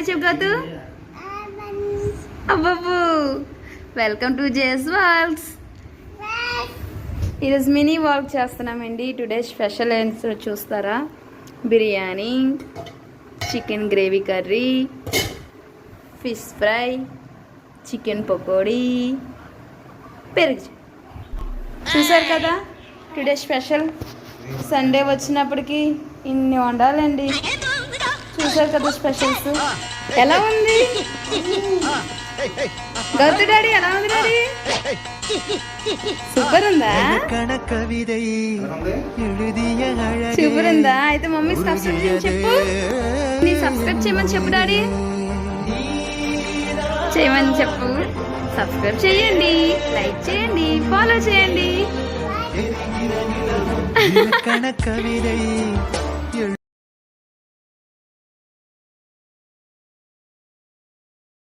Hi చెప్పు గౌతు. అబ్బబ్బు వెల్కమ్ టు జేఎస్ వాల్స్. ఈరోజు మినీ వాక్ చేస్తున్నామండి. టుడే స్పెషల్ ఏంటో చూస్తారా? Biryani, chicken gravy curry, fish fry, chicken pakodi, పెరుగు. చూసారు కదా టుడే స్పెషల్. సండే వచ్చినప్పటికీ ఇన్ని వండాలండి. చూసారు కదా స్పెషల్స్. ఎలా ఉంది గౌతు డాడీ? ఎలా ఉంది డాడీ? సూపర్ ఉందా? సూపర్ ఉందా? అయితే మమ్మీ సబ్స్క్రైబ్ చేయమని చెప్పు. నీ సబ్స్క్రైబ్ చేయమని చెప్పు డాడీ. చేయమని చెప్పు. సబ్స్క్రైబ్ చేయండి, లైక్ చేయండి, ఫాలో చేయండి.